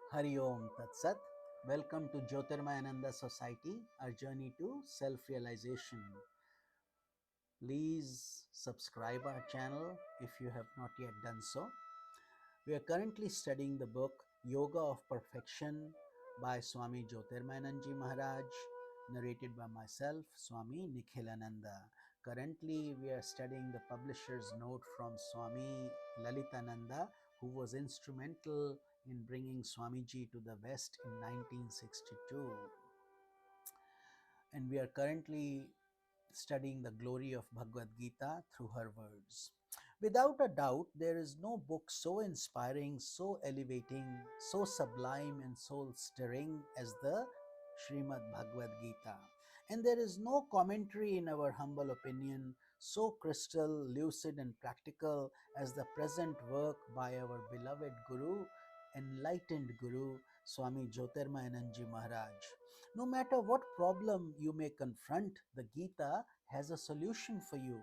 Hari Om Tat Sat. Welcome to Jyotirmayananda Society, our journey to self-realization. Please subscribe our channel if you have not yet done so. We are currently studying the book Yoga of Perfection by Swami Jyotirmayananda Maharaj, narrated by myself, Swami Nikhilananda. Currently, we are studying the publisher's note from Swami Lalitananda, who was instrumental in bringing Swamiji to the West in 1962. And we are currently studying the glory of Bhagavad Gita through her words. Without a doubt, there is no book so inspiring, so elevating, so sublime, and soul stirring as the Srimad Bhagavad Gita. And there is no commentary, in our humble opinion, so crystal, lucid, and practical as the present work by our beloved Guru, enlightened Guru, Swami Jyotirmayananda Maharaj. No matter what problem you may confront, the Gita has a solution for you.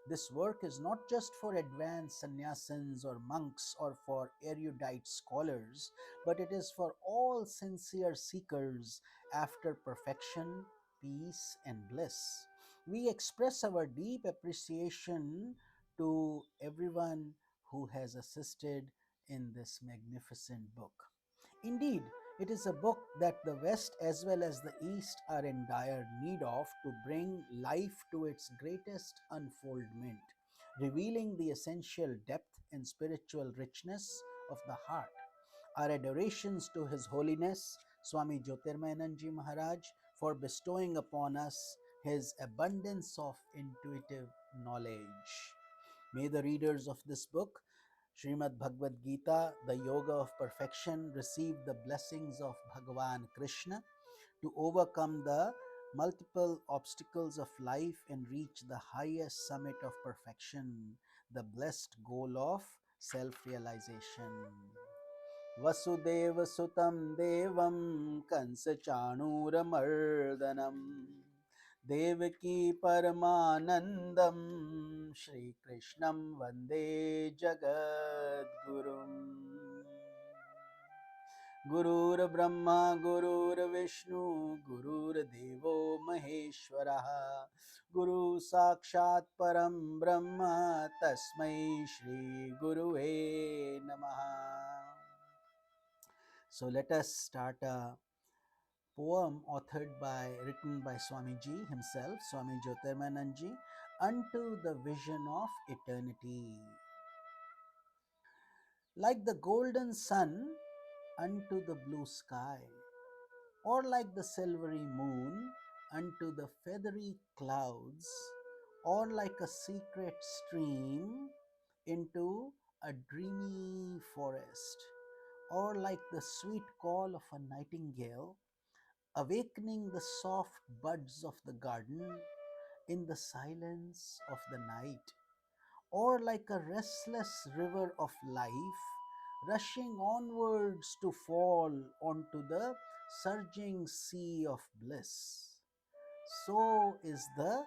This work is not just for advanced sannyasins or monks or for erudite scholars, but it is for all sincere seekers after perfection, peace, and bliss. We express our deep appreciation to everyone who has assisted in this magnificent book. Indeed, it is a book that the West as well as the East are in dire need of to bring life to its greatest unfoldment, revealing the essential depth and spiritual richness of the heart. Our adorations to His Holiness Swami Jyotirmayananda Maharaj for bestowing upon us his abundance of intuitive knowledge. May the readers of this book, Srimad Bhagavad Gita, the Yoga of Perfection, receive the blessings of Bhagavan Krishna to overcome the multiple obstacles of life and reach the highest summit of perfection, the blessed goal of self realization. Vasudeva Sutam Devam Kansa Chanuramardanam Devaki Paramanandam Shri Krishnam Vande Jagat Gurum. Gurur Brahma Gurur Vishnu Gurur Devo Maheshwaraha Guru Sakshat Param Brahma Tasmai Shri Guruve Namaha. So let us start a poem written by Swamiji himself, Swami Jyotirmayananda, unto the vision of eternity. Like the golden sun unto the blue sky, or like the silvery moon unto the feathery clouds, or like a secret stream into a dreamy forest, or like the sweet call of a nightingale awakening the soft buds of the garden in the silence of the night, or like a restless river of life rushing onwards to fall onto the surging sea of bliss. So is the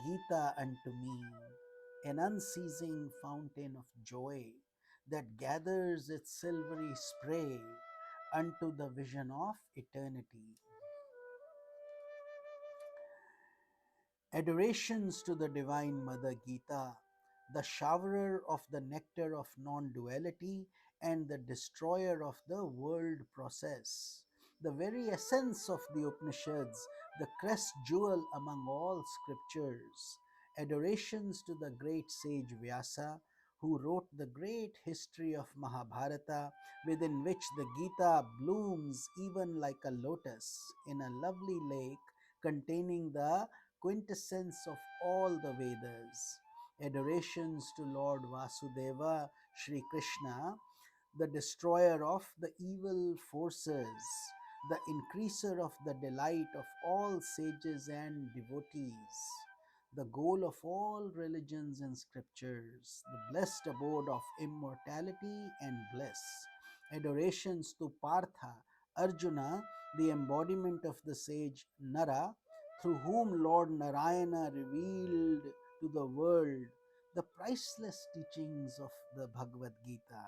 Gita unto me, an unceasing fountain of joy that gathers its silvery spray unto the vision of eternity. Adorations to the Divine Mother Gita, the showerer of the nectar of non-duality and the destroyer of the world process, the very essence of the Upanishads, the crest jewel among all scriptures. Adorations to the great sage Vyasa, who wrote the great history of Mahabharata, within which the Gita blooms even like a lotus in a lovely lake containing the quintessence of all the Vedas. Adorations to Lord Vasudeva, Sri Krishna, the destroyer of the evil forces, the increaser of the delight of all sages and devotees, the goal of all religions and scriptures, the blessed abode of immortality and bliss. Adorations to Partha, Arjuna, the embodiment of the sage Nara, through whom Lord Narayana revealed to the world the priceless teachings of the Bhagavad Gita,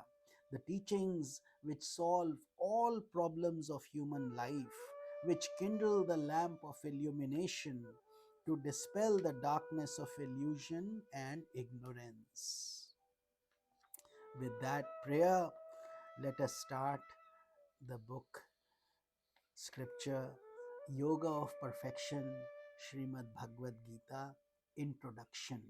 the teachings which solve all problems of human life, which kindle the lamp of illumination to dispel the darkness of illusion and ignorance. With that prayer, let us start the book, scripture, Yoga of Perfection, Srimad Bhagavad Gita, Introduction.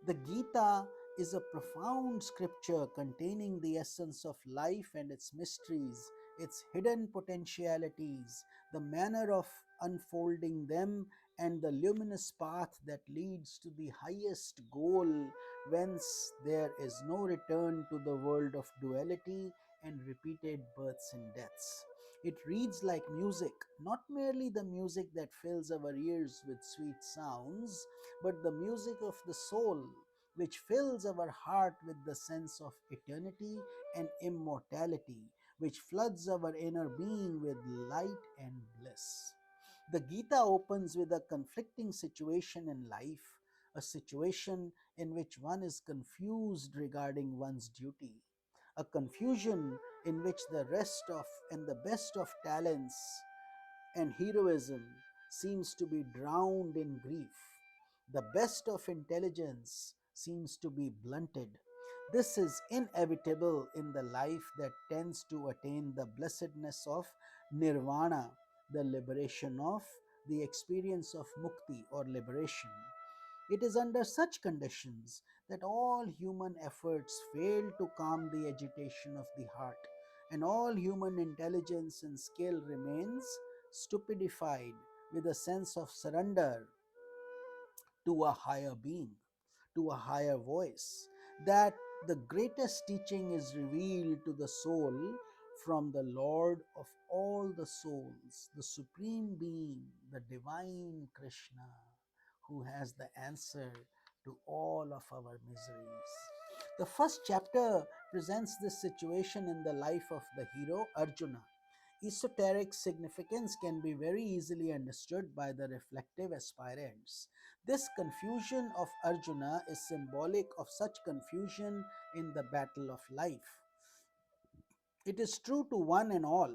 The Gita is a profound scripture containing the essence of life and its mysteries, its hidden potentialities, the manner of unfolding them, and the luminous path that leads to the highest goal, whence there is no return to the world of duality and repeated births and deaths. It reads like music, not merely the music that fills our ears with sweet sounds, but the music of the soul, which fills our heart with the sense of eternity and immortality, which floods our inner being with light and bliss. The Gita opens with a conflicting situation in life, a situation in which one is confused regarding one's duty, a confusion in which the rest of and the best of talents and heroism seems to be drowned in grief. The best of intelligence seems to be blunted. This is inevitable in the life that tends to attain the blessedness of nirvana, the liberation of the experience of mukti or liberation. It is under such conditions that all human efforts fail to calm the agitation of the heart, and all human intelligence and skill remains stupefied with a sense of surrender to a higher being, to a higher voice, that the greatest teaching is revealed to the soul from the Lord of all the souls, the Supreme Being, the Divine Krishna, who has the answer to all of our miseries. The first chapter presents this situation in the life of the hero Arjuna. Esoteric significance can be very easily understood by the reflective aspirants. This confusion of Arjuna is symbolic of such confusion in the battle of life. It is true to one and all.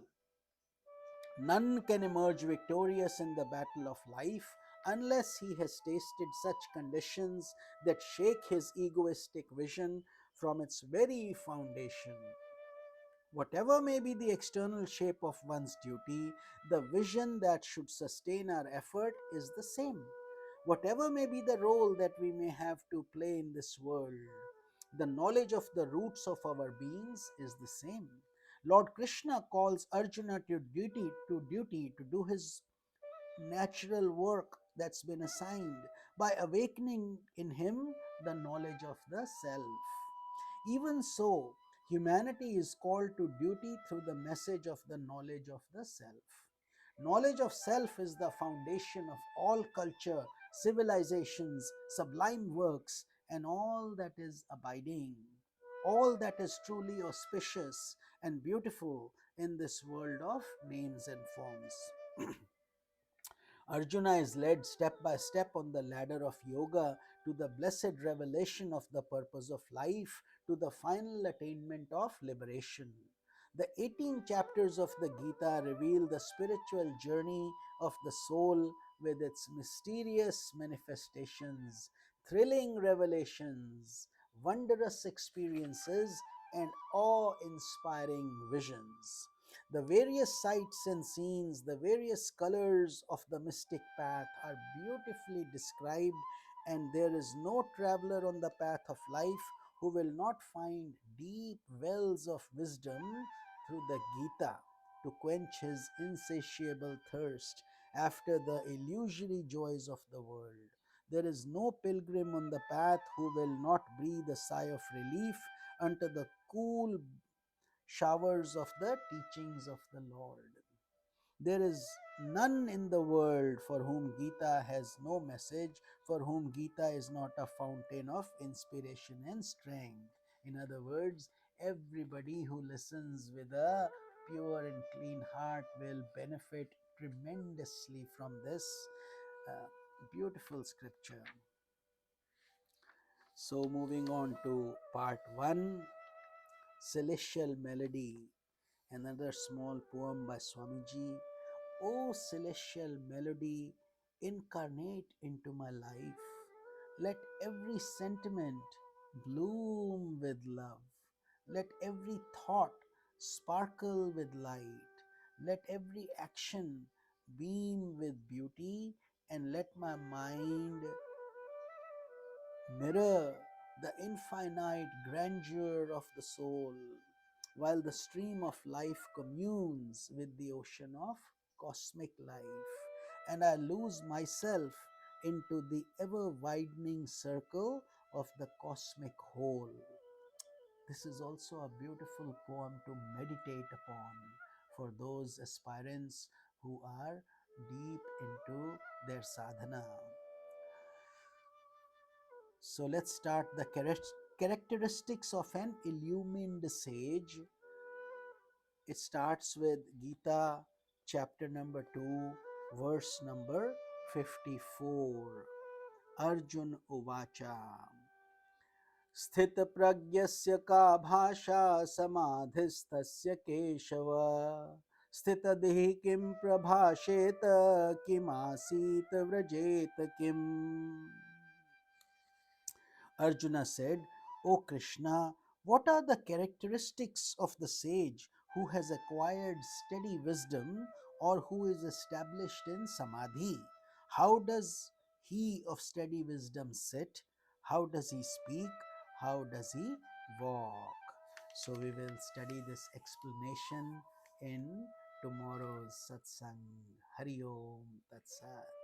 None can emerge victorious in the battle of life unless he has tasted such conditions that shake his egoistic vision from its very foundation. Whatever may be the external shape of one's duty, the vision that should sustain our effort is the same. Whatever may be the role that we may have to play in this world, the knowledge of the roots of our beings is the same. Lord Krishna calls Arjuna to duty to do his natural work that's been assigned by awakening in him the knowledge of the self. Even so, humanity is called to duty through the message of the knowledge of the self. Knowledge of self is the foundation of all culture, civilizations, sublime works, and all that is abiding, all that is truly auspicious and beautiful in this world of names and forms. Arjuna is led step by step on the ladder of yoga to the blessed revelation of the purpose of life, to the final attainment of liberation. The 18 chapters of the Gita reveal the spiritual journey of the soul with its mysterious manifestations, thrilling revelations, wondrous experiences, and awe inspiring visions. The various sights and scenes, the various colors of the mystic path are beautifully described, and there is no traveler on the path of life who will not find deep wells of wisdom through the Gita to quench his insatiable thirst after the illusory joys of the world. There is no pilgrim on the path who will not breathe a sigh of relief under the cool showers of the teachings of the Lord. There is none in the world for whom Gita has no message, for whom Gita is not a fountain of inspiration and strength. In other words, everybody who listens with a pure and clean heart will benefit tremendously from this beautiful scripture. So, moving on to part 1, celestial melody. Another small poem by Swamiji. O celestial melody, incarnate into my life. Let every sentiment bloom with love. Let every thought sparkle with light. Let every action beam with beauty, and let my mind mirror the infinite grandeur of the soul, while the stream of life communes with the ocean of cosmic life, and I lose myself into the ever widening circle of the cosmic whole. This is also a beautiful poem to meditate upon for those aspirants who are deep into their sadhana. So let's start the characteristics of an illumined sage. It starts with Gita, chapter number 2, verse number 54. Arjun Uvacha. स्थितप्रज्ञस्य का भाषा समाधिस्तस्य केशव स्थितधिः किं प्रभाषेत किमासीत व्रजेत किम्. Arjuna said, O Krishna, what are the characteristics of the sage who has acquired steady wisdom or who is established in samadhi? How does he of steady wisdom sit? How does he speak? How does he walk? So we will study this explanation in tomorrow's satsang. Hari Om Tat Sat.